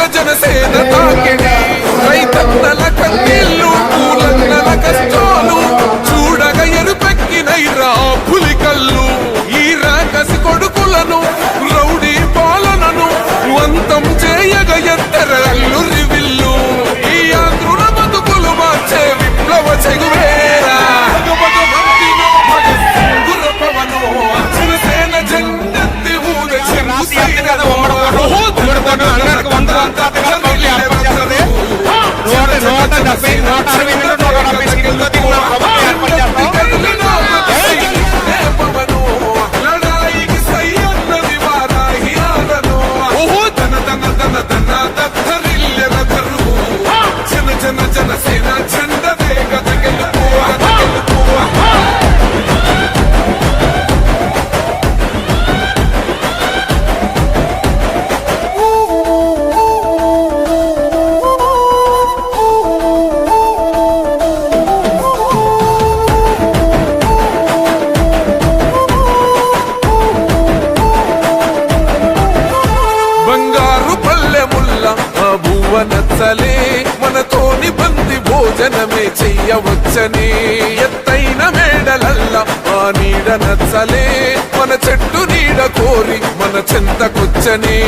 జనసేన తాకిడి రైతన్నల కన్నీళ్లు పూలన్నల కష్టాలు చూడగా ఎరుపెక్కినైరా పులికల్లు ఈ రాకసి కొడుకులను రౌడీ పాలనను వంతం చేయగ ఎత్తరల్లు రివిల్లు ఈ ఆంధ్రుల బతుకులు మార్చే విప్లవ చెగువేరా జనసేన జెండెత్తి ఊద జనసేన జెండ నచ్చలే మనతోని బంది భోజనమే చెయ్యవచ్చని ఎత్తైన మేడలల్ల ఆ నీడ నచ్చలే మన చెట్టు నీడ కోరి మన చెంతకొచ్చని